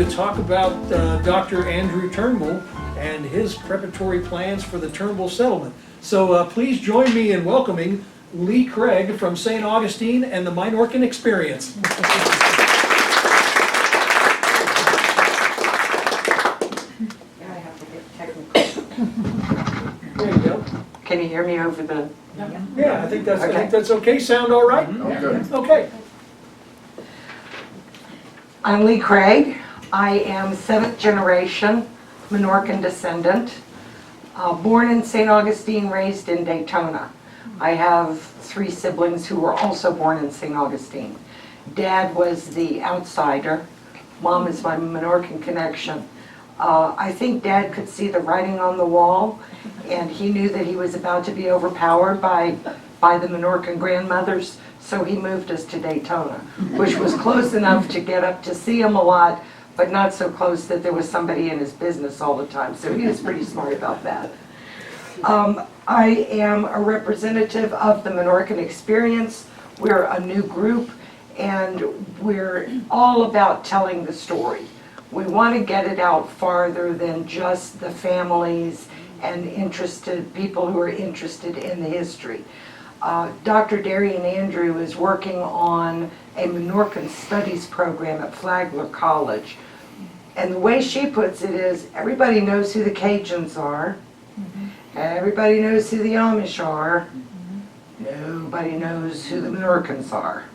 to talk about Dr. Andrew Turnbull and his preparatory plans for the Turnbull Settlement. So please join me in welcoming Lea Craig from St. Augustine and the Minorcan Experience. There you go. Can you hear me over the... Yeah, I think that's okay. Sound all right? Okay. I'm Lea Craig. I am 7th generation Minorcan descendant, born in St. Augustine, raised in Daytona. I have 3 siblings who were also born in St. Augustine. Dad was the outsider. Mom is my Minorcan connection. I think Dad could see the writing on the wall, and he knew that he was about to be overpowered by the Minorcan grandmothers, so he moved us to Daytona, which was close enough to get up to see him a lot, but not so close that there was somebody in his business all the time, so he was pretty smart about that. I am a representative of the Minorcan Experience. We're a new group, and we're all about telling the story. We want to get it out farther than just the families and interested people who are interested in the history. Dr. Darian Andrew is working on a Minorcan Studies program at Flagler College. And the way she puts it is, everybody knows who the Cajuns are. Everybody knows who the Amish are. Nobody knows who the Minorcans are.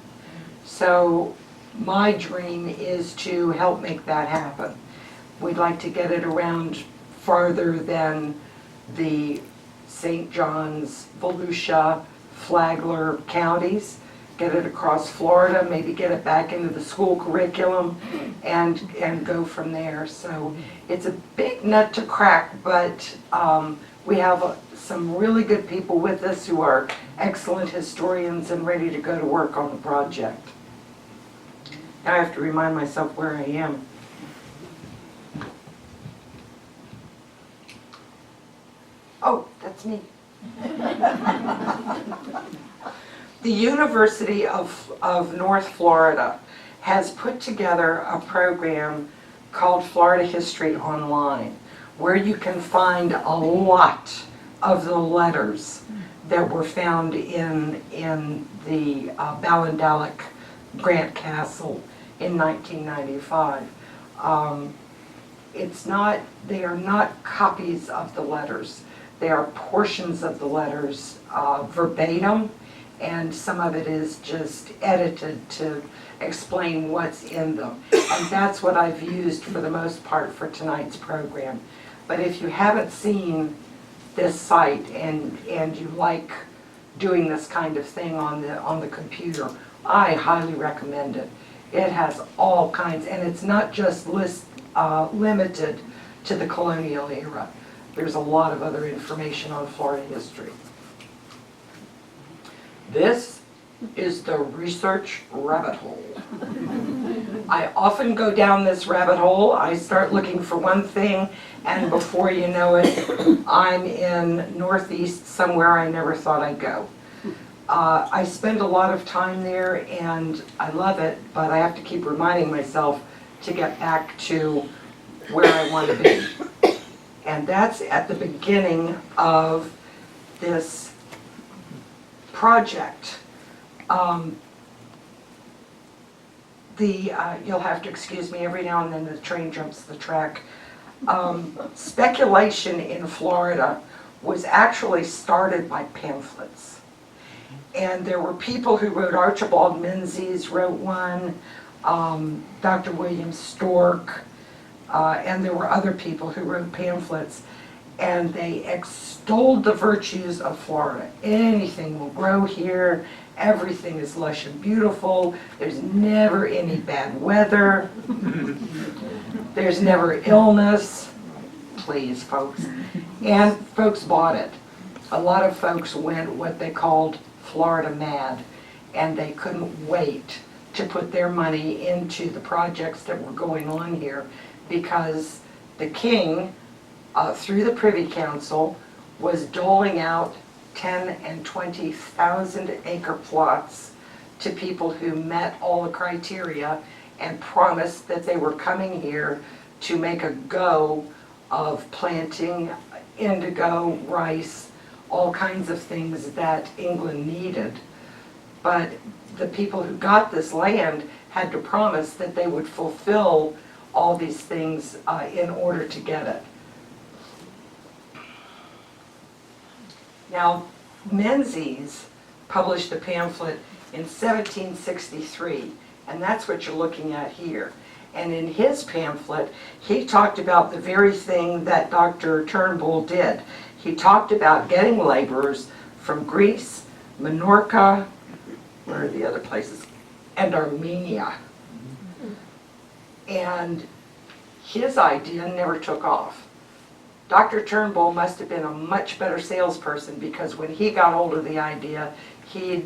So my dream is to help make that happen. We'd like to get it around farther than the St. John's, Volusia, Flagler counties, get it across Florida, maybe get it back into the school curriculum and go from there. So it's a big nut to crack, but we have some really good people with us who are excellent historians and ready to go to work on the project. Now I have to remind myself where I am. Oh, that's me. The University of North Florida has put together a program called Florida History Online, where you can find a lot of the letters that were found in the Ballindalic Grant Castle in 1995. They are not copies of the letters. They are portions of the letters verbatim, and some of it is just edited to explain what's in them. And that's what I've used for the most part for tonight's program. But if you haven't seen this site and you like doing this kind of thing on the computer, I highly recommend it. It has all kinds, and it's not just limited to the colonial era. There's a lot of other information on Florida history. This is the research rabbit hole. I often go down this rabbit hole. I start looking for one thing, and before you know it, I'm in Northeast somewhere I never thought I'd go. I spend a lot of time there, and I love it, but I have to keep reminding myself to get back to where I want to be. And that's at the beginning of this project. You'll have to excuse me, every now and then the train jumps the track. Speculation in Florida was actually started by pamphlets. And there were people who wrote. Archibald Menzies wrote one, Dr. William Stork, and there were other people who wrote pamphlets, and they extolled the virtues of Florida. Anything will grow here, everything is lush and beautiful, there's never any bad weather, there's never illness. Please, folks. And folks bought it. A lot of folks went what they called Florida mad, and they couldn't wait to put their money into the projects that were going on here, because the king, through the Privy Council, was doling out 10 and 20,000 acre plots to people who met all the criteria and promised that they were coming here to make a go of planting indigo, rice, all kinds of things that England needed. But the people who got this land had to promise that they would fulfill all these things in order to get it. Now, Menzies published a pamphlet in 1763, and that's what you're looking at here. And in his pamphlet, he talked about the very thing that Dr. Turnbull did. He talked about getting laborers from Greece, Minorca, where are the other places, and Armenia. And his idea never took off. Dr. Turnbull must have been a much better salesperson, because when he got hold of the idea, he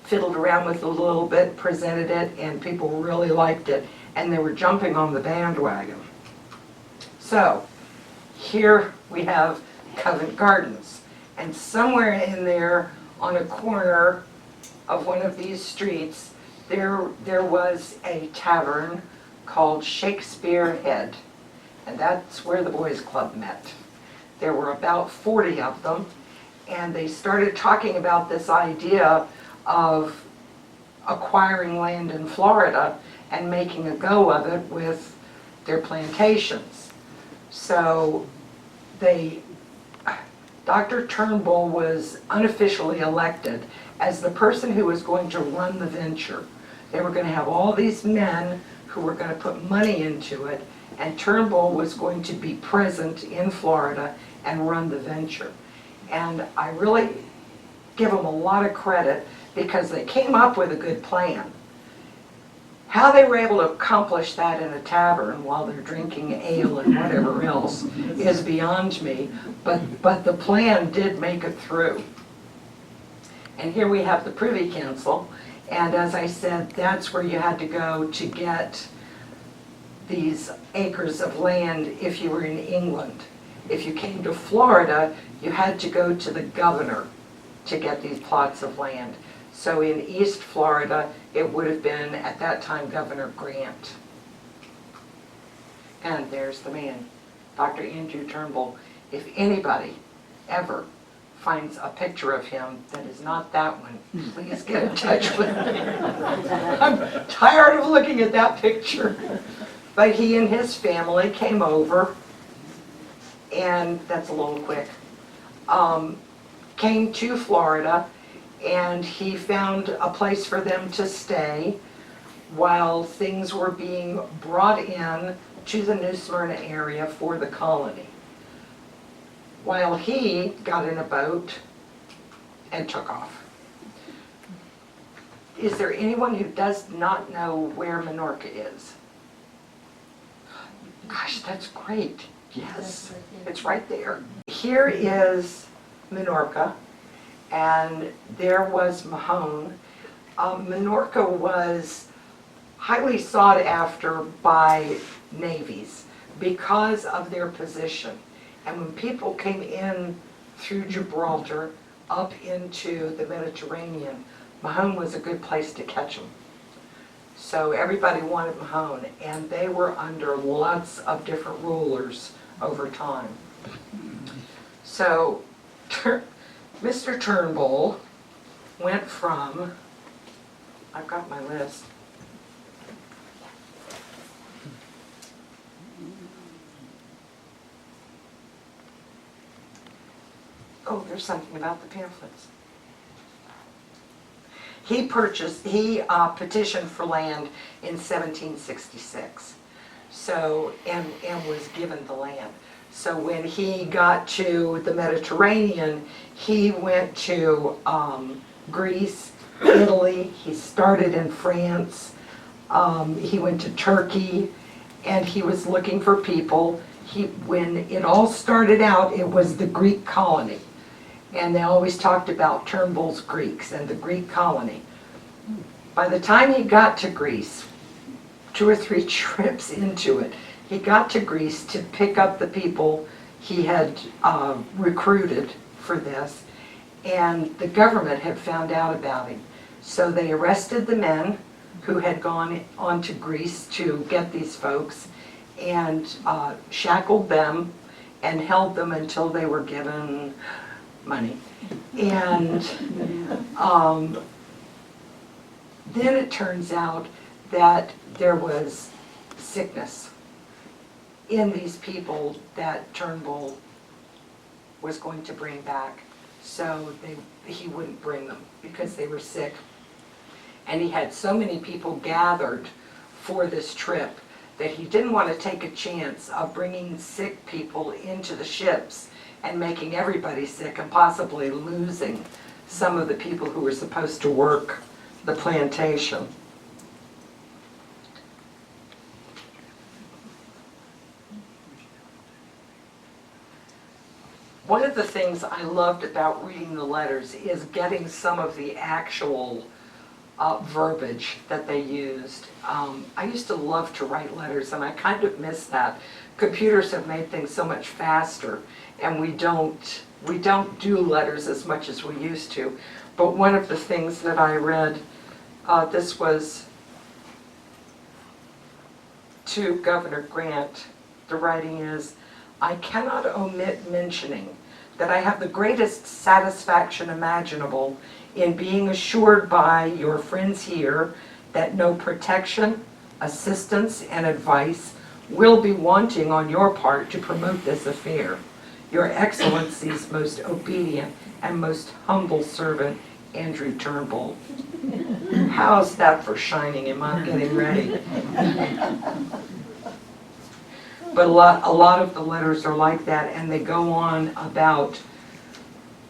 fiddled around with it a little bit, presented it, and people really liked it, and they were jumping on the bandwagon. So here we have Covent Gardens, and somewhere in there on a corner of one of these streets there was a tavern called Shakespeare Head, and that's where the boys club met. There were about 40 of them, and they started talking about this idea of acquiring land in Florida and making a go of it with their plantations. So Dr. Turnbull was unofficially elected as the person who was going to run the venture. They were going to have all these men who were going to put money into it, and Turnbull was going to be present in Florida and run the venture. And I really give them a lot of credit, because they came up with a good plan. How they were able to accomplish that in a tavern while they're drinking ale and whatever else is beyond me, but the plan did make it through. And here we have the Privy Council, and as I said, that's where you had to go to get these acres of land if you were in England. If you came to Florida, you had to go to the governor to get these plots of land. So in East Florida, it would have been, at that time, Governor Grant. And there's the man, Dr. Andrew Turnbull. If anybody ever finds a picture of him that is not that one, please get in touch with me. I'm tired of looking at that picture. But he and his family came over, and that's a little quick, came to Florida, and he found a place for them to stay while things were being brought in to the New Smyrna area for the colony. While he got in a boat and took off. Is there anyone who does not know where Minorca is? Gosh, that's great. Yes, it's right there. Here is Minorca, and there was Mahone. Minorca was highly sought after by navies because of their position. And when people came in through Gibraltar up into the Mediterranean, Mahone was a good place to catch them. So everybody wanted Mahone, and they were under lots of different rulers over time. So Mr. Turnbull went from, I've got my list, oh, there's something about the pamphlets. He petitioned for land in 1766, so, and was given the land. So when he got to the Mediterranean, he went to Greece, Italy, he started in France, he went to Turkey, and he was looking for people. When it all started out, it was the Greek colony. And they always talked about Turnbull's Greeks and the Greek colony. By the time he got to Greece, 2 or 3 trips into it, he got to Greece to pick up the people he had recruited for this, and the government had found out about him. So they arrested the men who had gone on to Greece to get these folks and shackled them and held them until they were given money. And then it turns out that there was sickness in these people that Turnbull was going to bring back. So he wouldn't bring them because they were sick. And he had so many people gathered for this trip that he didn't want to take a chance of bringing sick people into the ships and making everybody sick and possibly losing some of the people who were supposed to work the plantation. One of the things I loved about reading the letters is getting some of the actual verbiage that they used. I used to love to write letters, and I kind of miss that. Computers have made things so much faster, and we don't do letters as much as we used to. But one of the things that I read, this was to Governor Grant. The writing is, "I cannot omit mentioning that I have the greatest satisfaction imaginable in being assured by your friends here that no protection, assistance, and advice will be wanting on your part to promote this affair. Your Excellency's most obedient and most humble servant, Andrew Turnbull." How's that for shining him up getting ready? But a lot of the letters are like that, and they go on about,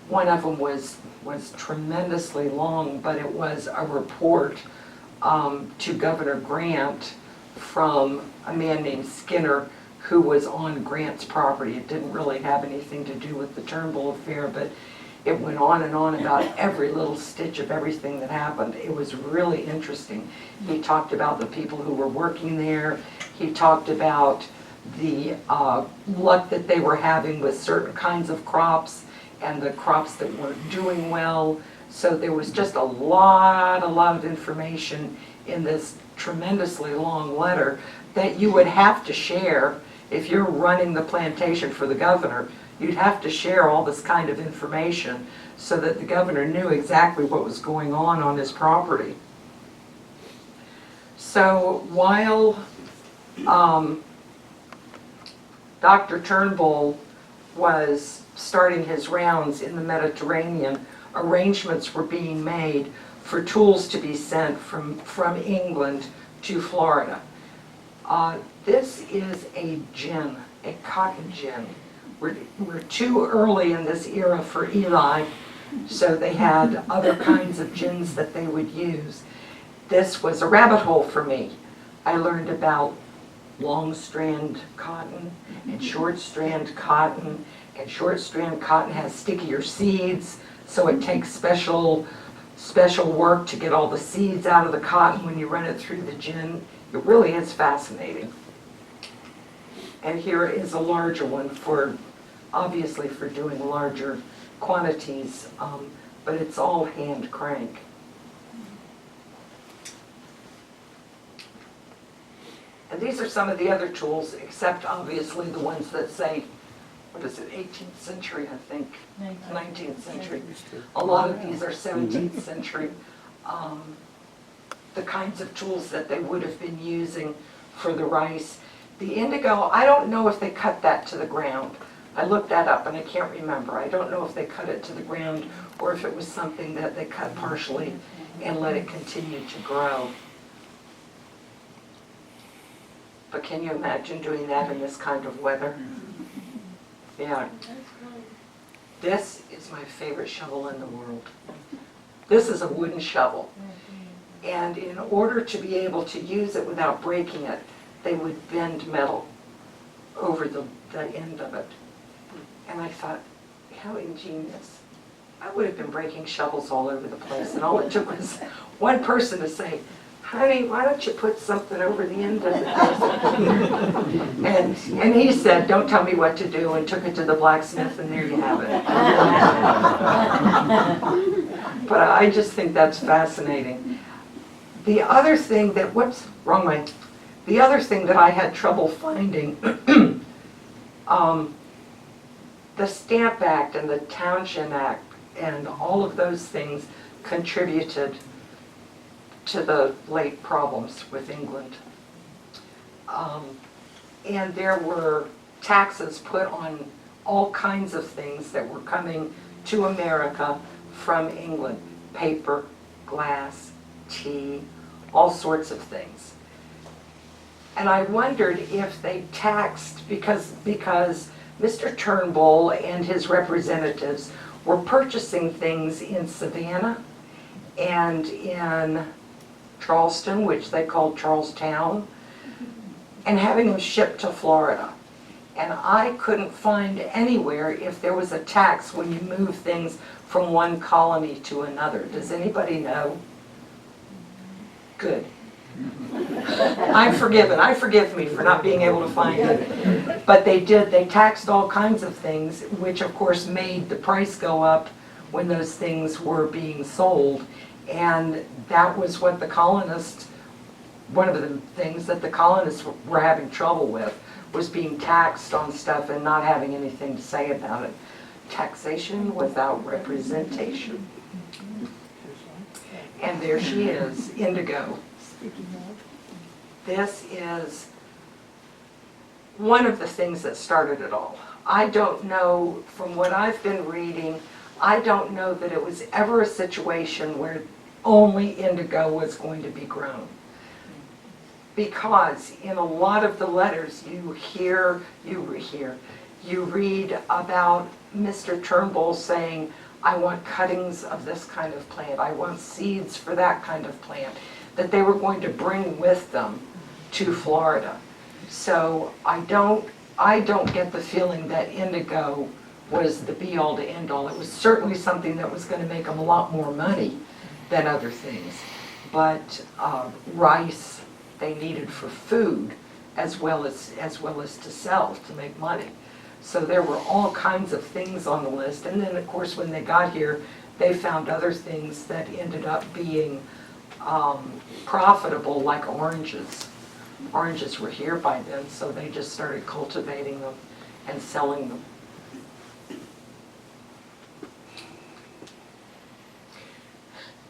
one of them was tremendously long, but it was a report to Governor Grant from a man named Skinner who was on Grant's property. It didn't really have anything to do with the Turnbull affair, but it went on and on about every little stitch of everything that happened. It was really interesting. He talked about the people who were working there. He talked about the luck that they were having with certain kinds of crops and the crops that weren't doing well. So there was just a lot of information in this tremendously long letter that you would have to share if you're running the plantation for the governor. You'd have to share all this kind of information so that the governor knew exactly what was going on his property. So while Dr. Turnbull was starting his rounds in the Mediterranean, arrangements were being made for tools to be sent from England to Florida. This is a gin, a cotton gin. We're too early in this era for Eli, so they had other kinds of gins that they would use. This was a rabbit hole for me. I learned about long strand cotton and short strand cotton, and short strand cotton has stickier seeds, so it takes special work to get all the seeds out of the cotton when you run it through the gin. It really is fascinating. And here is a larger one obviously for doing larger quantities, but it's all hand crank. And these are some of the other tools, except obviously the ones that say, what is it, 18th century, I think, 19th century. A lot of these are 17th century. The kinds of tools that they would have been using for the rice. The indigo, I don't know if they cut that to the ground. I looked that up and I can't remember. I don't know if they cut it to the ground or if it was something that they cut partially and let it continue to grow. But can you imagine doing that in this kind of weather? Yeah. This is my favorite shovel in the world. This is a wooden shovel. And in order to be able to use it without breaking it, they would bend metal over the end of it. And I thought, how ingenious. I would have been breaking shovels all over the place, and all it took was one person to say, "Honey, why don't you put something over the end of it?" and he said, "Don't tell me what to do," and took it to the blacksmith, and there you have it. But I just think that's fascinating. The other thing that, whoops, wrong way. The other thing that I had trouble finding, the Stamp Act and the Townshend Act and all of those things contributed to the late problems with England. And there were taxes put on all kinds of things that were coming to America from England. Paper, glass, tea, all sorts of things. And I wondered if they taxed, because Mr. Turnbull and his representatives were purchasing things in Savannah and in Charleston, which they called Charlestown, and having them shipped to Florida. And I couldn't find anywhere if there was a tax when you move things from one colony to another. Does anybody know? Good. I'm forgiven. I forgive me for not being able to find it. But they did. They taxed all kinds of things, which of course made the price go up when those things were being sold. And that was what the colonists, one of the things that the colonists were having trouble with, was being taxed on stuff and not having anything to say about it. Taxation without representation. And there she is, Indigo. This is one of the things that started it all. I don't know, from what I've been reading, I don't know that it was ever a situation where only indigo was going to be grown. Because in a lot of the letters you read about Mr. Turnbull saying, I want cuttings of this kind of plant, I want seeds for that kind of plant, that they were going to bring with them to Florida. So I don't get the feeling that indigo was the be-all to end-all. It was certainly something that was going to make them a lot more money than other things. But rice they needed for food as well as to sell, to make money. So there were all kinds of things on the list. And then of course when they got here, they found other things that ended up being profitable, like oranges. Oranges were here by then, so they just started cultivating them and selling them.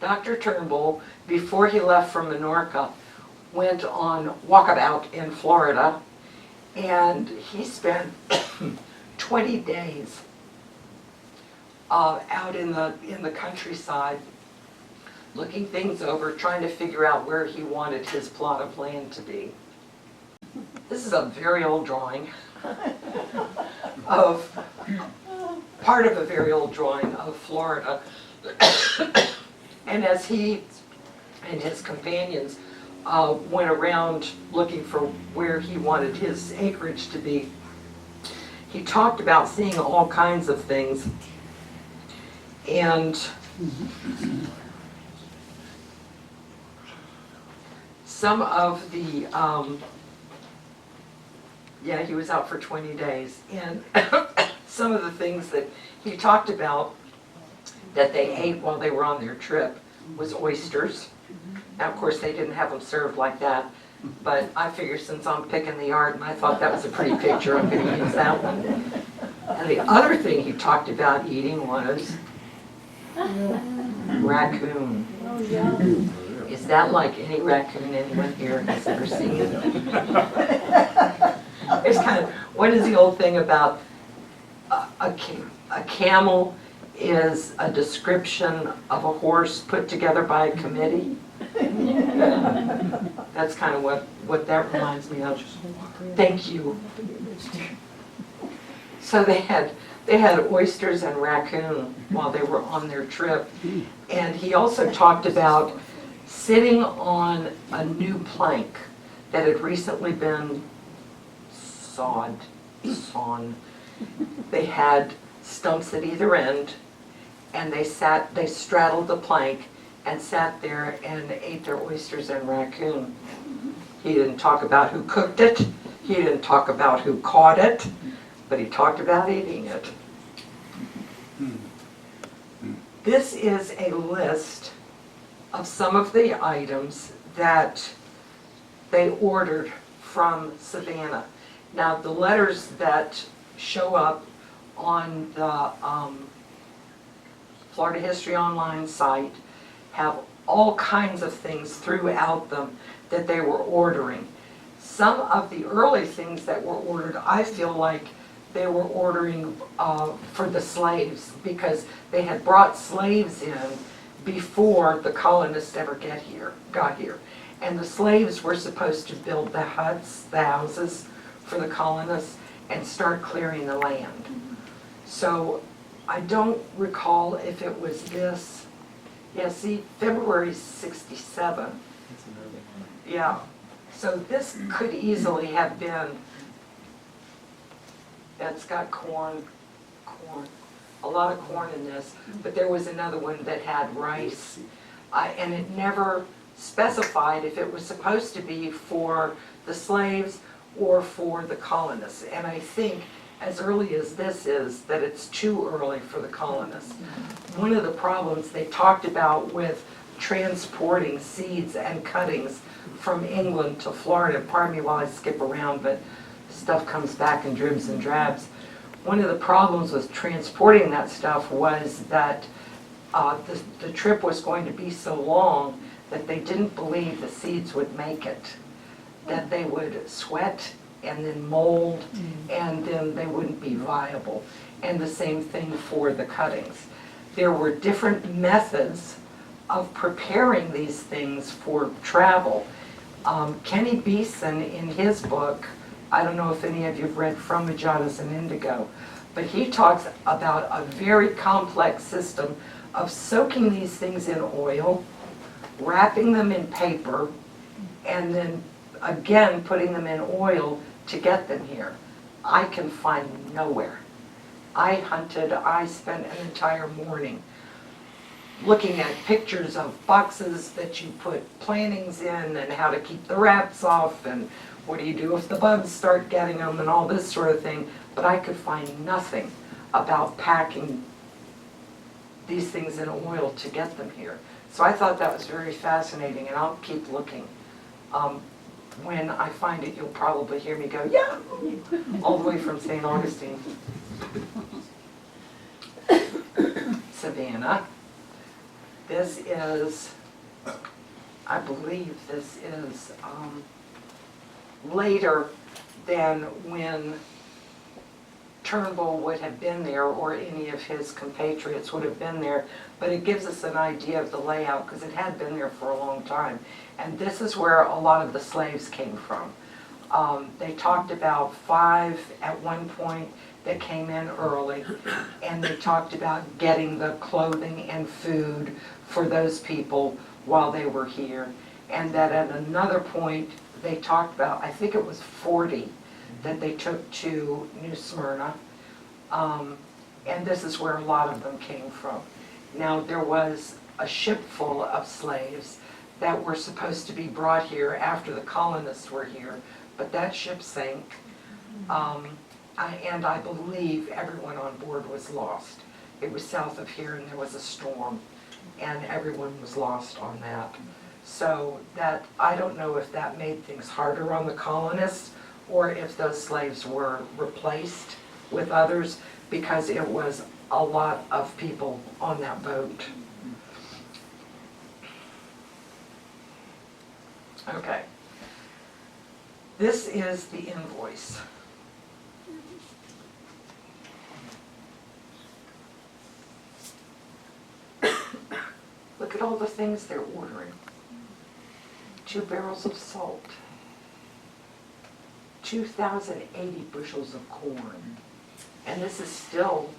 Dr. Turnbull, before he left for Minorca, went on walkabout in Florida, and he spent 20 days out in the countryside, looking things over, trying to figure out where he wanted his plot of land to be. This is a very old drawing of part of a very old drawing of Florida. And as he and his companions went around looking for where he wanted his acreage to be, he talked about seeing all kinds of things. And some of the, yeah, he was out for 20 days. And some of the things that he talked about that they ate while they were on their trip was oysters. Now, of course, they didn't have them served like that, but I figured since I'm picking the yard and I thought that was a pretty picture, I'm going to use that one. And the other thing he talked about eating was raccoon. Is that like any raccoon anyone here has ever seen? It's kind of, what is the old thing about a camel is a description of a horse put together by a committee? That's kind of what that reminds me of. Thank you. So they had oysters and raccoon while they were on their trip. And he also talked about sitting on a new plank that had recently been sawn. They had stumps at either end, and they straddled the plank and sat there and ate their oysters and raccoon. He didn't talk about who cooked it, he didn't talk about who caught it, but he talked about eating it. This is a list of some of the items that they ordered from Savannah. Now, the letters that show up on the Florida History Online site have all kinds of things throughout them that they were ordering. Some of the early things that were ordered, I feel like they were ordering for the slaves, because they had brought slaves in before the colonists ever got here. And the slaves were supposed to build the huts, the houses for the colonists, and start clearing the land. So I don't recall if it was this. Yeah, see, February 67. That's an early one. Yeah. So this could easily have been, it's got corn, a lot of corn in this, but there was another one that had rice. And it never specified if it was supposed to be for the slaves or for the colonists. And I think as early as this is, that it's too early for the colonists. One of the problems they talked about with transporting seeds and cuttings from England to Florida, pardon me while I skip around, but stuff comes back in dribs and drabs. One of the problems with transporting that stuff was that the trip was going to be so long that they didn't believe the seeds would make it, that they would sweat and then mold, and then they wouldn't be viable. And the same thing for the cuttings. There were different methods of preparing these things for travel. Kenny Beeson, in his book, I don't know if any of you have read From Majadas and Indigo, but he talks about a very complex system of soaking these things in oil, wrapping them in paper, and then again putting them in oil to get them here. I can find nowhere. I hunted, I spent an entire morning looking at pictures of boxes that you put plantings in and how to keep the wraps off and what do you do if the bugs start getting them and all this sort of thing, but I could find nothing about packing these things in oil to get them here. So I thought that was very fascinating, and I'll keep looking. When I find it, you'll probably hear me go, yeah, all the way from St. Augustine. Savannah. This is, I believe this is later than when Turnbull would have been there, or any of his compatriots would have been there, but it gives us an idea of the layout because it had been there for a long time. And this is where a lot of the slaves came from. They talked about 5 at one point that came in early, and they talked about getting the clothing and food for those people while they were here. And that at another point they talked about, I think it was 40 that they took to New Smyrna, and this is where a lot of them came from. Now, there was a ship full of slaves that were supposed to be brought here after the colonists were here, but that ship sank, and I believe everyone on board was lost. It was south of here, and there was a storm, and everyone was lost on that. So that, I don't know if that made things harder on the colonists, or if those slaves were replaced with others, because it was a lot of people on that boat. Okay. This is the invoice. Look at all the things they're ordering. 2 barrels of salt. 2,080 bushels of corn. And this is still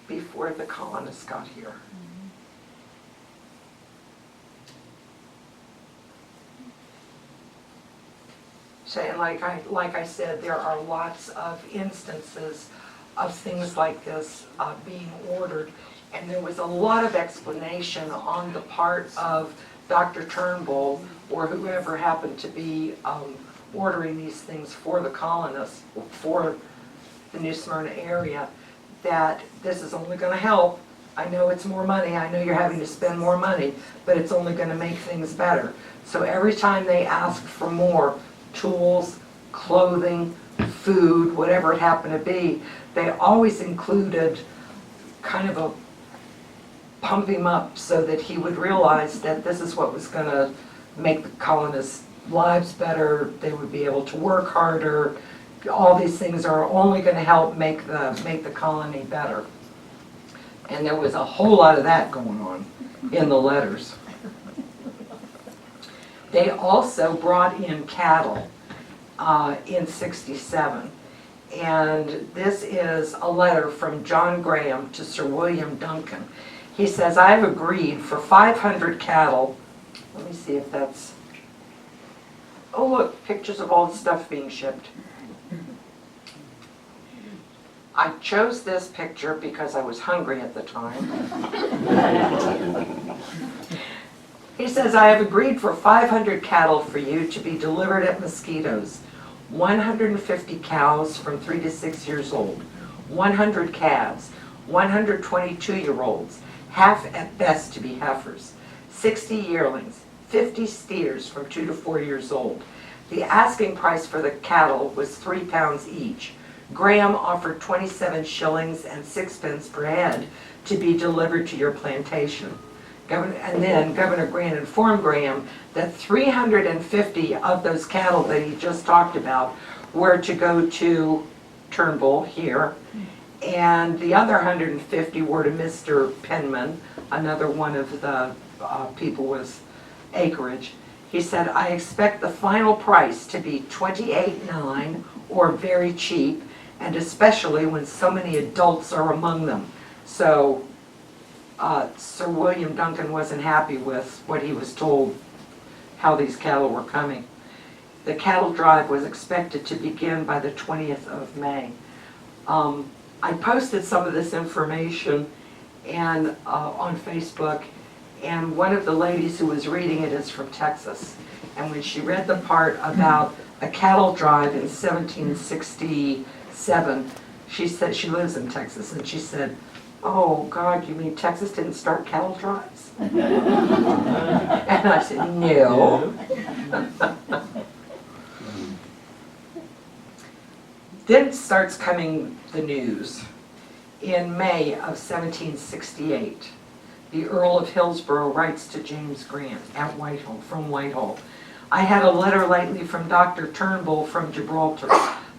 before the colonists got here. So, and like I said, there are lots of instances of things like this being ordered, and there was a lot of explanation on the part of Dr. Turnbull, or whoever happened to be ordering these things for the colonists, for the New Smyrna area, that this is only going to help I know it's more money, I know you're having to spend more money, but it's only gonna make things better. So every time they asked for more tools, clothing, food, whatever it happened to be, they always included kind of a pump him up so that he would realize that this is what was gonna make the colonists' lives better, they would be able to work harder. All these things are only gonna help make the colony better. And there was a whole lot of that going on in the letters. They also brought in cattle in '67. And this is a letter from John Graham to Sir William Duncan. He says, I have agreed for 500 cattle. Let me see if that's, oh look, pictures of all the stuff being shipped. I chose this picture because I was hungry at the time. He says, I have agreed for 500 cattle for you to be delivered at Mosquitoes. 150 cows from 3 to 6 years old, 100 calves, 122-year-olds, half at best to be heifers, 60 yearlings, 50 steers from 2 to 4 years old. The asking price for the cattle was £3 each. Graham offered 27 shillings and 6 pence per head to be delivered to your plantation. And then Governor Grant informed Graham that 350 of those cattle that he just talked about were to go to Turnbull here, and the other 150 were to Mr. Penman, another one of the people with acreage. He said, I expect the final price to be $28.9 or very cheap, and especially when so many adults are among them. So Sir William Duncan wasn't happy with what he was told, how these cattle were coming. The cattle drive was expected to begin by the 20th of May. I posted some of this information and on Facebook, and one of the ladies who was reading it is from Texas. And when she read the part about a cattle drive in 1767, she said, she lives in Texas, and she said, oh God, you mean Texas didn't start cattle drives? And I said, no. Then starts coming the news. In May of 1768, the Earl of Hillsborough writes to James Grant at Whitehall, from Whitehall. I had a letter lately from Dr. Turnbull from Gibraltar,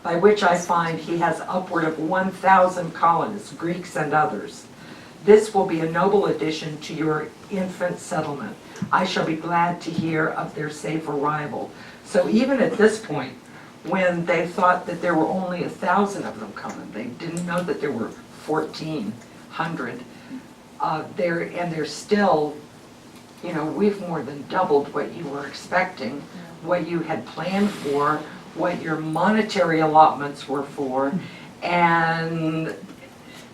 by which I find he has upward of 1,000 colonists, Greeks and others. This will be a noble addition to your infant settlement. I shall be glad to hear of their safe arrival. So even at this point, when they thought that there were only 1,000 of them coming, they didn't know that there were 1,400. They're still, you know, we've more than doubled what you were expecting, what you had planned for, what your monetary allotments were for, and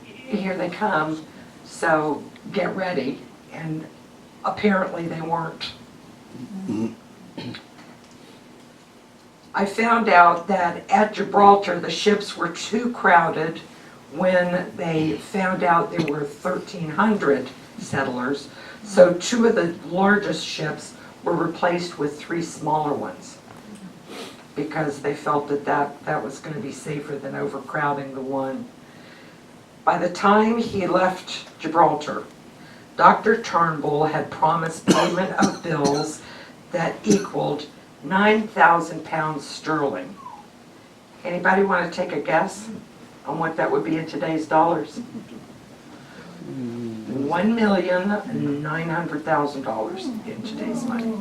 here they come, so get ready. And apparently they weren't. I found out that at Gibraltar the ships were too crowded when they found out there were 1,300 settlers, so 2 of the largest ships were replaced with 3 smaller ones, because they felt that that was going to be safer than overcrowding the one. By the time he left Gibraltar, Dr. Turnbull had promised payment of bills that equaled £9,000 sterling. Anybody want to take a guess on what that would be in today's dollars? $1,900,000 in today's money.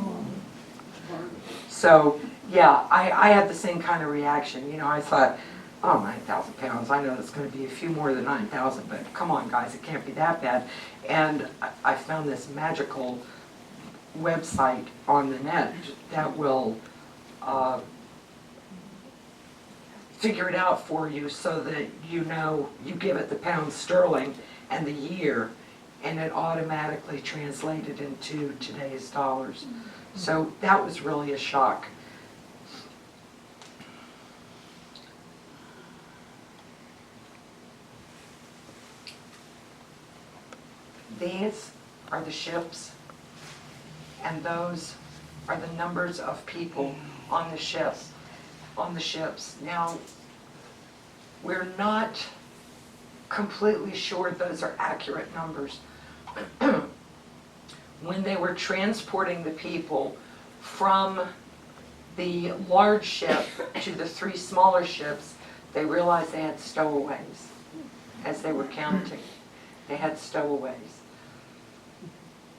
So yeah, I had the same kind of reaction. You know, I thought, oh, 9,000 pounds. I know it's going to be a few more than 9,000, but come on, guys, it can't be that bad. And I found this magical website on the net that will figure it out for you, so that you know, you give it the pound sterling and the year, and it automatically translated into today's dollars. So that was really a shock. These are the ships, and those are the numbers of people on the ships. Now, we're not completely sure those are accurate numbers. When they were transporting the people from the large ship to the 3 smaller ships, they realized they had stowaways as they were counting. They had stowaways.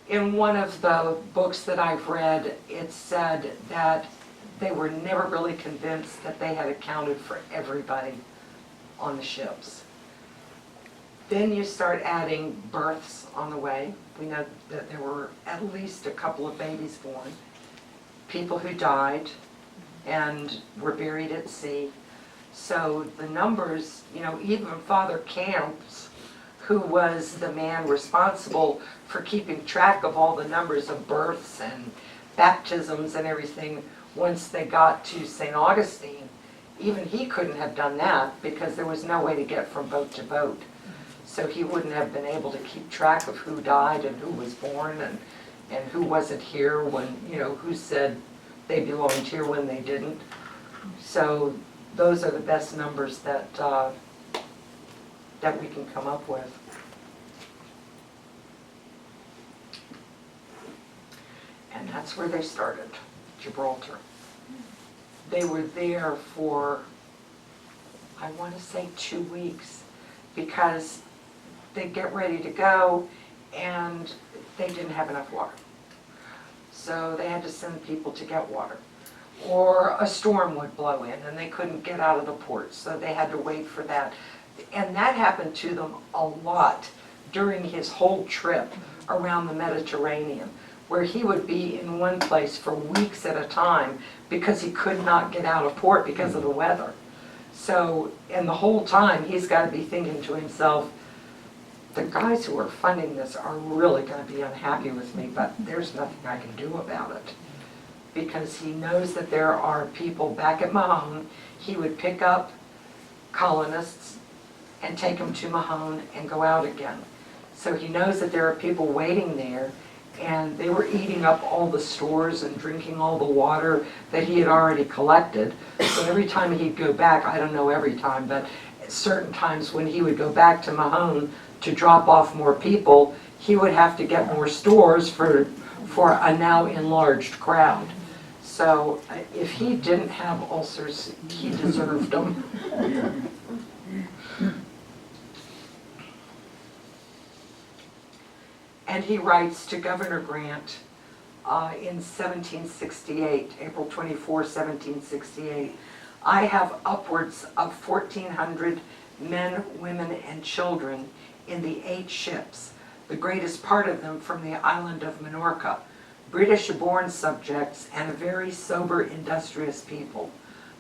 In one of the books that I've read, it said that they were never really convinced that they had accounted for everybody on the ships. Then you start adding births on the way. We know that there were at least a couple of babies born, people who died and were buried at sea. So the numbers, even Father Camps, who was the man responsible for keeping track of all the numbers of births and baptisms and everything, once they got to St. Augustine, even he couldn't have done that because there was no way to get from boat to boat. So he wouldn't have been able to keep track of who died and who was born and who wasn't here when, who said they belonged here when they didn't. So those are the best numbers that we can come up with. And that's where they started, Gibraltar. They were there for, I want to say 2 weeks, because they'd get ready to go and they didn't have enough water. So they had to send people to get water. Or a storm would blow in and they couldn't get out of the port, so they had to wait for that. And that happened to them a lot during his whole trip around the Mediterranean, where he would be in one place for weeks at a time because he could not get out of port because of the weather. So, and the whole time he's got to be thinking to himself, the guys who are funding this are really going to be unhappy with me, but there's nothing I can do about it. Because he knows that there are people back at Mahone. He would pick up colonists and take them to Mahone and go out again. So he knows that there are people waiting there, and they were eating up all the stores and drinking all the water that he had already collected. So every time he'd go back, I don't know every time, but at certain times when he would go back to Mahone to drop off more people, he would have to get more stores for a now enlarged crowd. So if he didn't have ulcers, he deserved them. And he writes to Governor Grant in 1768, April 24, 1768, I have upwards of 1,400 men, women, and children in the 8 ships, the greatest part of them from the island of Minorca, British-born subjects and a very sober, industrious people.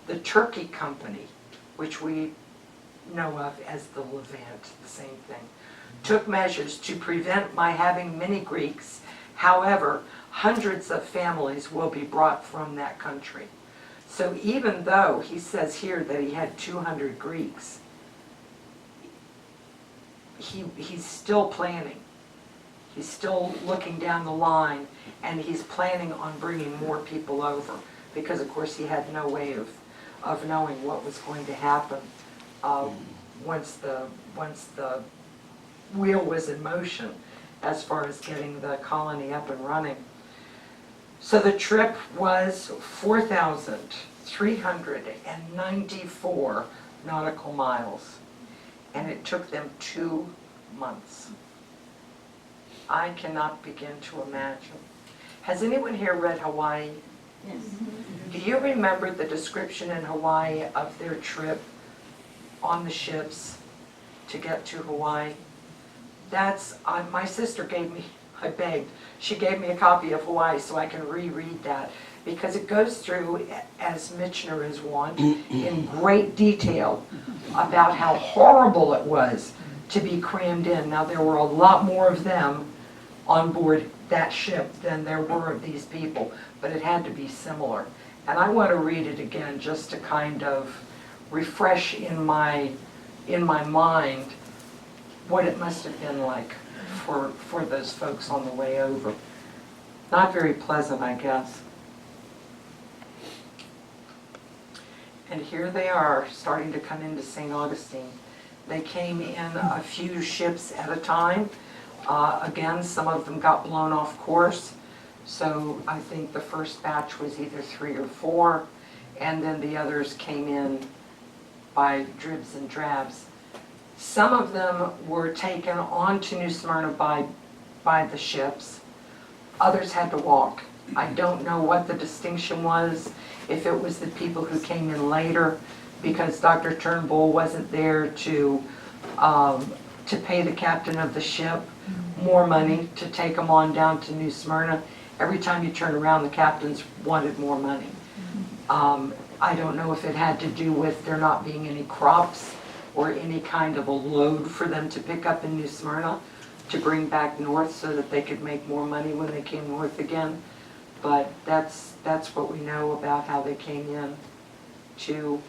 The Turkey Company, which we know of as the Levant, the same thing, took measures to prevent my having many Greeks. However, hundreds of families will be brought from that country. So even though he says here that he had 200 Greeks, he's still planning. He's still looking down the line, and he's planning on bringing more people over, because of course he had no way of knowing what was going to happen once the wheel was in motion as far as getting the colony up and running. So the trip was 4,394 nautical miles, and it took them 2 months. I cannot begin to imagine. Has anyone here read Hawaii? Yes. Do you remember the description in Hawaii of their trip on the ships to get to Hawaii? That's, my sister gave me, I begged, she gave me a copy of Hawaii so I can reread that, because it goes through, as Michener is wont, in great detail about how horrible it was to be crammed in. Now there were a lot more of them on board that ship than there were of these people, but it had to be similar. And I want to read it again just to kind of refresh in my mind what it must have been like for those folks on the way over. Not very pleasant, I guess. And here they are, starting to come into St. Augustine. They came in a few ships at a time. Again, some of them got blown off course. So I think the first batch was either 3 or 4, and then the others came in by dribs and drabs. Some of them were taken on to New Smyrna by the ships. Others had to walk. I don't know what the distinction was, if it was the people who came in later, because Dr. Turnbull wasn't there to pay the captain of the ship more money to take them on down to New Smyrna. Every time you turn around, the captains wanted more money. I don't know if it had to do with there not being any crops or any kind of a load for them to pick up in New Smyrna to bring back north so that they could make more money when they came north again. But that's what we know about how they came in to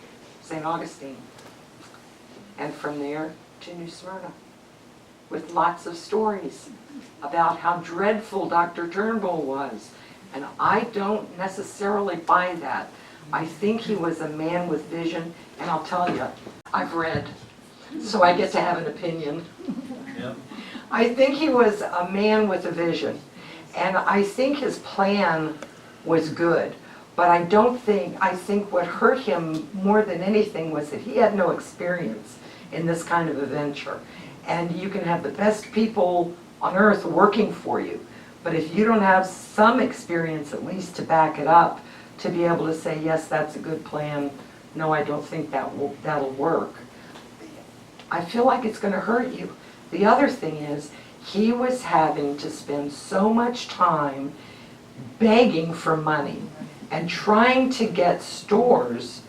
St. Augustine. And from there to New Smyrna, with lots of stories about how dreadful Dr. Turnbull was. And I don't necessarily buy that. I think he was a man with vision, and I'll tell you, I've read, so I get to have an opinion. Yep. I think he was a man with a vision, and I think his plan was good. But I think what hurt him more than anything was that he had no experience in this kind of a venture. And you can have the best people on earth working for you, but if you don't have some experience at least to back it up, to be able to say, yes, that's a good plan, no, I don't think that'll work, I feel like it's going to hurt you. The other thing is, he was having to spend so much time begging for money and trying to get stores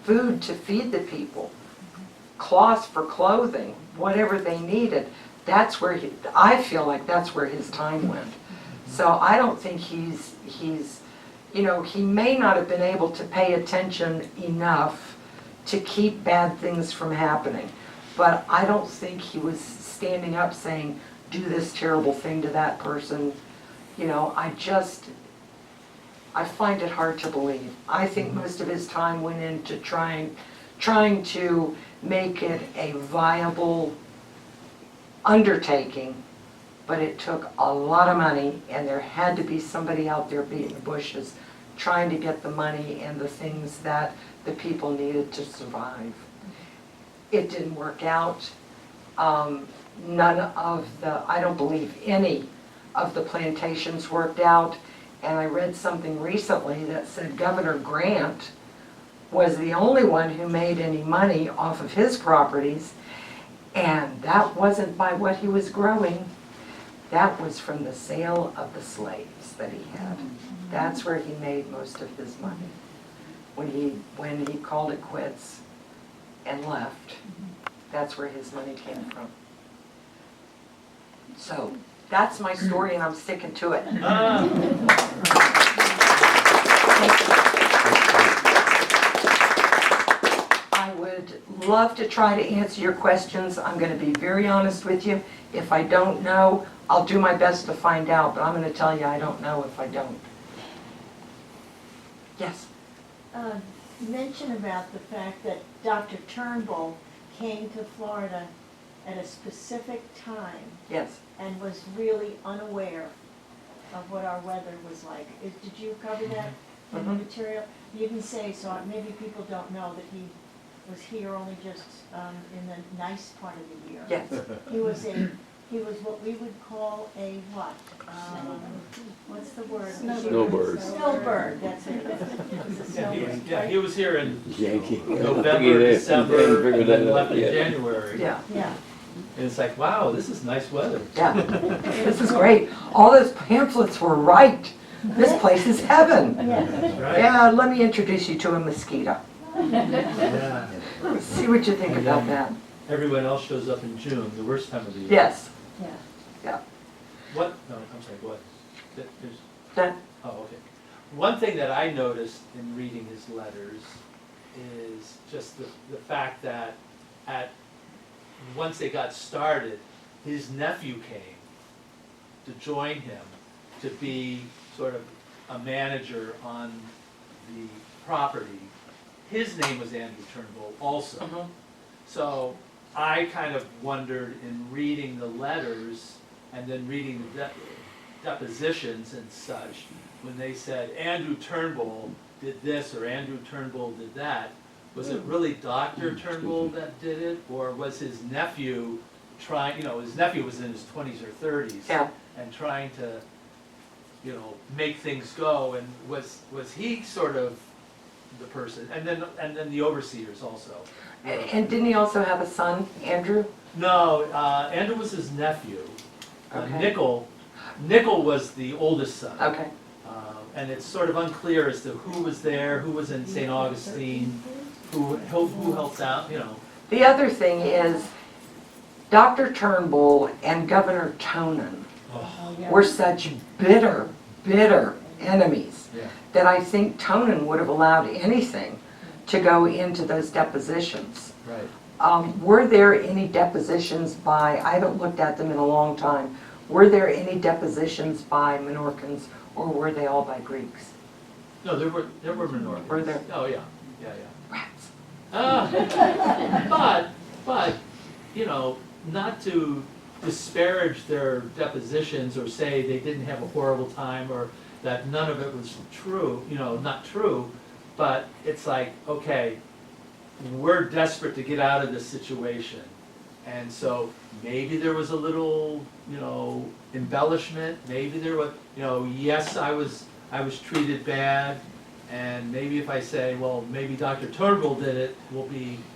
food to feed the people, cloths for clothing, whatever they needed. That's where I feel like that's where his time went. So I don't think he's he may not have been able to pay attention enough to keep bad things from happening. But I don't think he was standing up saying, do this terrible thing to that person. I find it hard to believe. I think most of his time went into trying to make it a viable undertaking, but it took a lot of money, and there had to be somebody out there beating the bushes trying to get the money and the things that the people needed to survive. It didn't work out. I don't believe any of the plantations worked out, and I read something recently that said Governor Grant was the only one who made any money off of his properties, and that wasn't by what he was growing. That was from the sale of the slaves that he had. That's where he made most of his money. When he called it quits and left, that's where his money came from. So that's my story, and I'm sticking to it. I would love to try to answer your questions. I'm going to be very honest with you. If I don't know, I'll do my best to find out, but I'm going to tell you I don't know if I don't. Yes? Mention about the fact that Dr. Turnbull came to Florida at a specific time Yes. and was really unaware of what our weather was like. Did you cover that in the material? You didn't say, so maybe people don't know that he was here only just in the nice part of the year. Yes. He was what we would call a what? What's the word? Snowbird. Snowbird, that's it. He's a snowbird. Yeah, he was here in Yankee. November, December, and then left in Yeah. January. Yeah. Yeah. And it's like, wow, this is nice weather. Yeah. This is great. All those pamphlets were right. This place is heaven. Yeah. Right? Yeah, let me introduce you to a mosquito. Yeah. See what you think about that. Everyone else shows up in June, the worst time of the year. Yes. Yeah. What? No, I'm sorry, go ahead. There's, That, oh, okay. One thing that I noticed in reading his letters is just the fact that once they got started, his nephew came to join him to be sort of a manager on the property. His name was Andrew Turnbull also. Mhm. So I kind of wondered in reading the letters and then reading the depositions and such, when they said Andrew Turnbull did this or Andrew Turnbull did that, was it really Dr. Turnbull that did it, or was his nephew trying, his nephew was in his 20s or 30s Yeah. and trying to, make things go, and was he sort of the person, and then the overseers also. And didn't he also have a son, Andrew? No, Andrew was his nephew. Okay. Nickel was the oldest son. Okay. And it's sort of unclear as to who was there, who was in St. Augustine, who helped out, The other thing is, Dr. Turnbull and Governor Tonin Oh, yeah. were such bitter, bitter enemies Yeah. that I think Tonin would have allowed anything to go into those depositions. Right. Were there any depositions by, I haven't looked at them in a long time, were there any depositions by Minorcans, or were they all by Greeks? No, there were Minorcans. Were there? Oh, yeah, yeah. Rats. But, not to disparage their depositions or say they didn't have a horrible time or that none of it was true, not true, but it's like, okay, we're desperate to get out of this situation. And so maybe there was a little, embellishment, maybe there was, yes, I was treated bad, and maybe if I say, well, maybe Dr. Turnbull did it, will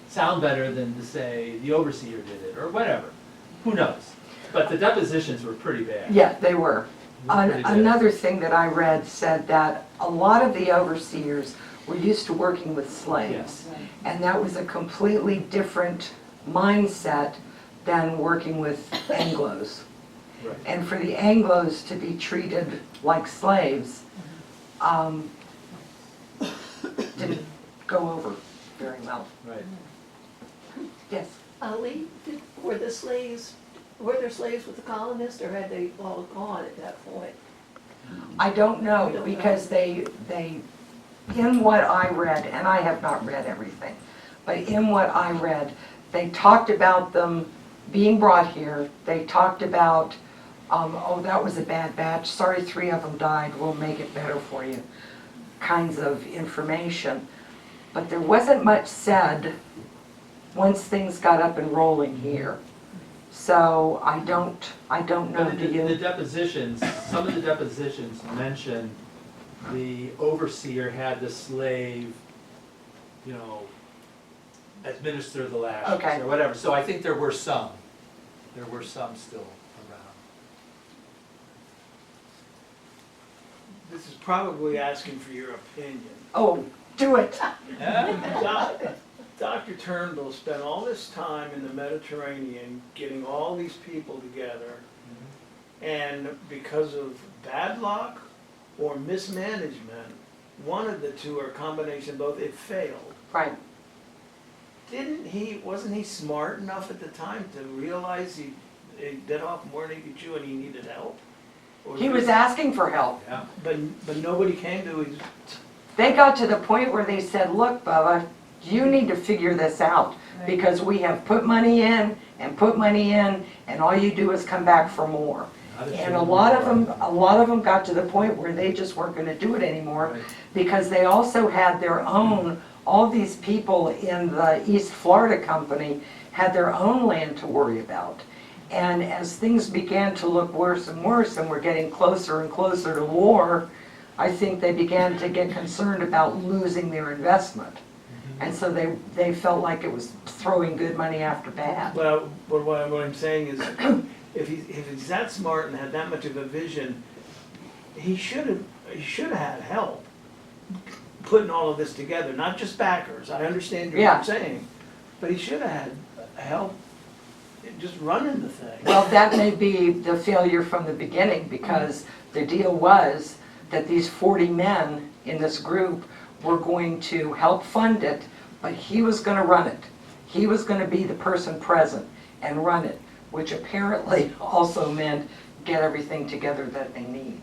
sound better than to say the overseer did it, or whatever. Who knows? But the depositions were pretty bad. Yeah, they were. Pretty bad. Another thing that I read said that a lot of the overseers were used to working with slaves. Yes. And that was a completely different mindset than working with Anglos. Right. And for the Anglos to be treated like slaves didn't go over very well. Right. Yes. Lee, were there slaves with the colonists, or had they all gone at that point? I don't know, because they, in what I read, and I have not read everything, but in what I read, they talked about them being brought here. They talked about, oh, that was a bad batch, sorry 3 of them died, we'll make it better for you, kinds of information. But there wasn't much said once things got up and rolling here. So I don't know, But do the you? depositions, some of the depositions mention the overseer had the slave, administer the lashes Okay. or whatever. So I think there were some still around. This is probably asking for your opinion. Oh, do it. Dr. Turnbull spent all this time in the Mediterranean getting all these people together, and because of bad luck or mismanagement, one of the two, or a combination of both, it failed. Right. Wasn't he smart enough at the time to realize he bit off more than he could chew and he needed help? Or He was asking for help. Yeah. But nobody came to his, They got to the point where they said, look, Bubba, you need to figure this out, because we have put money in, and all you do is come back for more. And a lot of them got to the point where they just weren't gonna do it anymore, Right. because they also had their own, all these people in the East Florida Company had their own land to worry about. And as things began to look worse and worse, and we're getting closer and closer to war, I think they began to get concerned about losing their investment. And so they felt like it was throwing good money after bad. well, what I'm saying is, if he's that smart and had that much of a vision, he should have had help putting all of this together, not just backers. I understand what Yeah. you're saying, but he should have had help in just running the thing. Well, that may be the failure from the beginning, because the deal was that these 40 men in this group were going to help fund it, but he was going to run it. He was going to be the person present and run it. which apparently also meant get everything together that they need.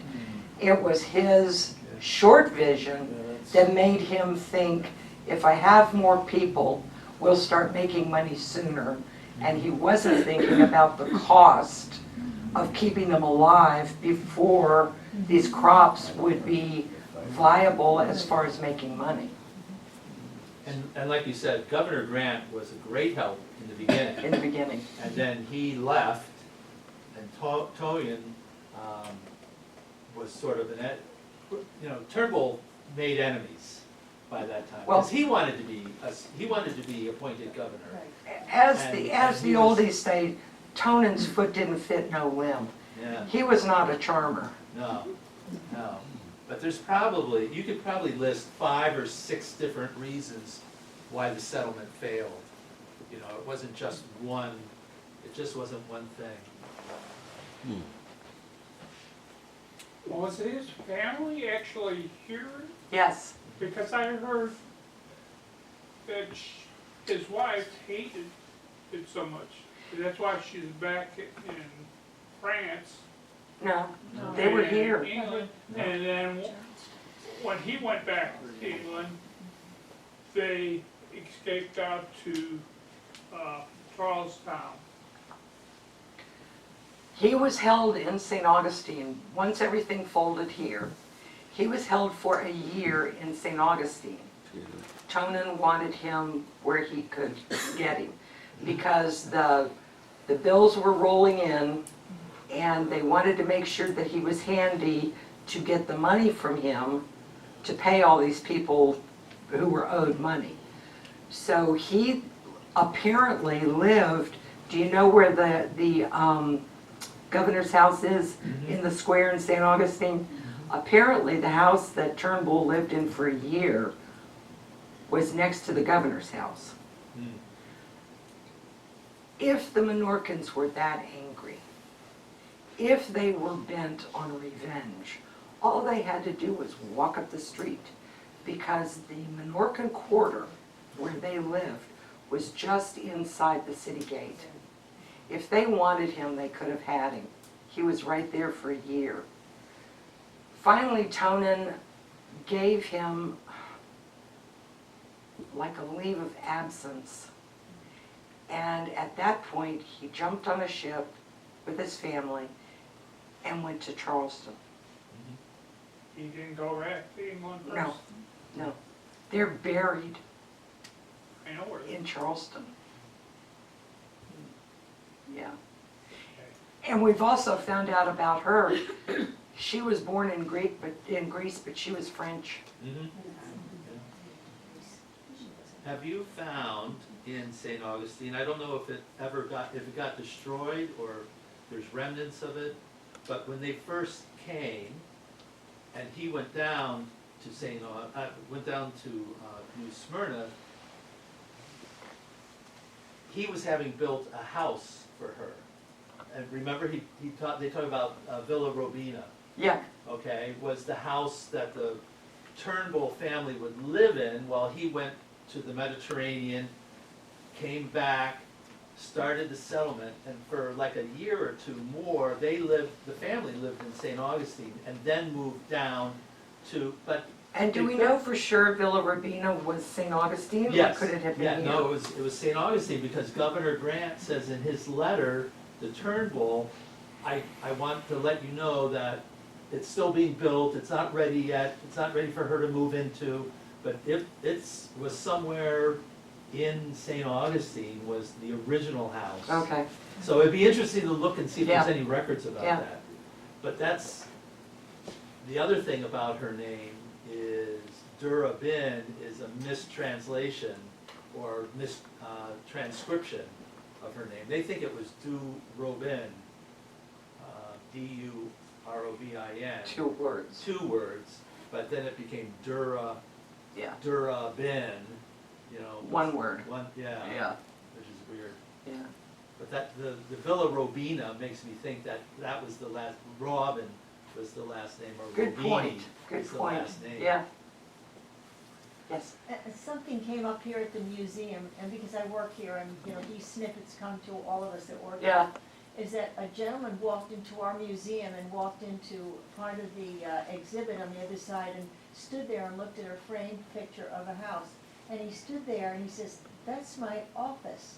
It was his short vision that made him think, if I have more people, we'll start making money sooner. And he wasn't thinking about the cost of keeping them alive before these crops would be viable as far as making money And like you said, Governor Grant was a great help in the beginning. in the beginning. And then he left, and Toyin was sort of Turnbull made enemies by that time. Well- Because he wanted to be appointed governor. Right. As he the was- oldies say, Tonan's foot didn't fit no limb. Yeah, He was not a charmer. no. But you could probably list 5 or 6 different reasons why the settlement failed. You know, it wasn't just one, it just wasn't one thing. Was his family actually here? Yes. Because I heard that his wife hated it so much. That's why she's back in France. No, No. they were and here. England. And then when he went back to England, they escaped out to Charlestown. He was held in St. Augustine. Once everything folded here, he was held for a year in St. Augustine. Tonin wanted him where he could get him because the bills were rolling in and they wanted to make sure that he was handy to get the money from him to pay all these people who were owed money. So he apparently lived, do you know where the governor's house is in the square in St. Augustine? Apparently the house that Turnbull lived in for a year was next to the governor's house. If the Minorcans were that angry, if they were bent on revenge, all they had to do was walk up the street because the Minorcan quarter where they lived was just inside the city gate. If they wanted him, they could have had him. He was right there for a year. Finally, Tonin gave him like a leave of absence. And at that point, he jumped on a ship with his family and went to Charleston. He didn't go back to England first. No, no. They're buried I know where. in Charleston. Yeah. And we've also found out about her. She was born in Greece, but she was French. Have you found in St. Augustine, I don't know if it got destroyed or there's remnants of it, but when they first came and he went down to New Smyrna, he was having built a house for her. And remember, they talk about Villa Robina, Yeah, okay, was the house that the Turnbull family would live in while he went to the Mediterranean, came back, started the settlement, and for like a year or two more, the family lived in St. Augustine, and then moved down to, and do we know for sure Villa Rabina was St. Augustine? yes. Or could it have been Yeah, here? no, it was St. Augustine, because Governor Grant says in his letter to Turnbull, I want to let you know that it's still being built, it's not ready yet, it's not ready for her to move into, but it was somewhere in St. Augustine was the original house. Okay, So it'd be interesting to look and see if there's Yeah. any records about Yeah. that. But that's, the other thing about her name is Durabin is a mistranslation or transcription of her name. They think it was Du-Robin, D-U-R-O-B-I-N. 2 words. 2 words, but then it became Yeah. Durabin, you know. 1 word. Yeah, which is weird. Yeah. But the Villa Robina makes me think that was the last, Robin was the last name, or Good Robini point. Good was the point. last name. Yeah. Yes. Something came up here at the museum, and because I work here, and, these snippets come to all of us that work here. Yeah. is that a gentleman walked into our museum and walked into part of the exhibit on the other side and stood there and looked at a framed picture of a house. And he stood there and he says, "That's my office."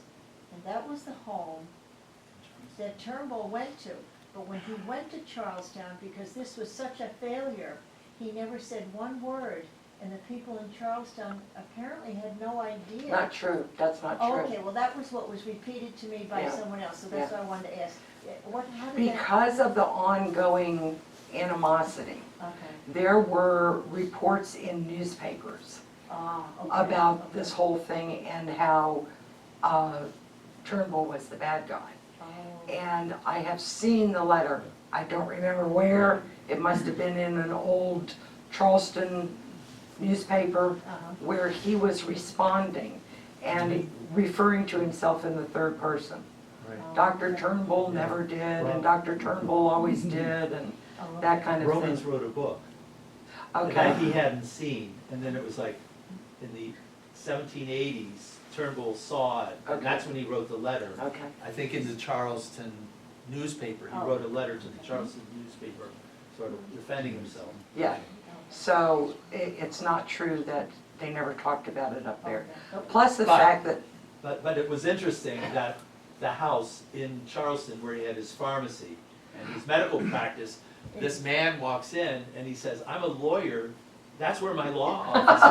And that was the home that Turnbull went to. But when he went to Charlestown, because this was such a failure, he never said one word. And the people in Charlestown apparently had no idea. Not true, that's not Oh, true. okay, well, that was what was repeated to me by Yeah. someone else, so that's what I wanted to ask. How did that? Because of the ongoing animosity, Okay. there were reports in newspapers Okay. about this whole thing and how Turnbull was the bad guy. Oh. And I have seen the letter. I don't remember where. It must have been in an old Charleston newspaper Uh-huh. where he was responding and referring to himself in the third person. Right. Dr. Turnbull never did, and Dr. Turnbull always did, and Oh, okay. that kind of Romans thing. wrote a book that Okay, he hadn't seen, and then it was like in the 1780s, Turnbull saw it, and Okay. that's when he wrote the letter. okay. I think in the Charleston newspaper, he Oh. wrote a letter to the Charleston newspaper, sort of defending himself. Yeah, so it's not true that they never talked about it up there. Okay. Plus the But- fact that, But it was interesting that the house in Charleston where he had his pharmacy and his medical practice, this man walks in and he says, "I'm a lawyer, that's where my law office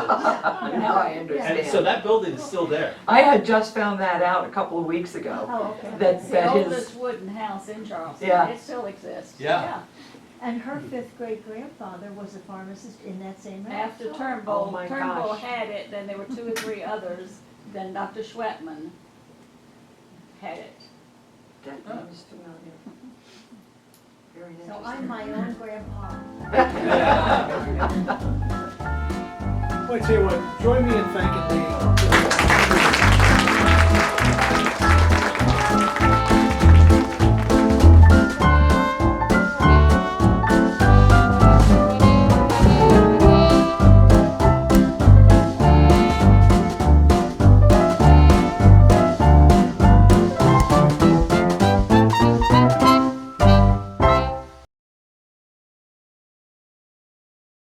now I is." And so understand. that building is still there. I had just found that out a couple of weeks ago. Oh, okay. That, It's the that his, oldest wooden house in Charleston. Yeah. It still exists. Yeah. And her fifth great grandfather was a pharmacist in that same house. After Oh Turnbull, my Turnbull gosh. had it, then there were 2 or 3 others, then Dr. Schwetman had it. that name is familiar. Very So interesting. I'm my own grandpa. Well, I tell you what, join me in thanking Lee.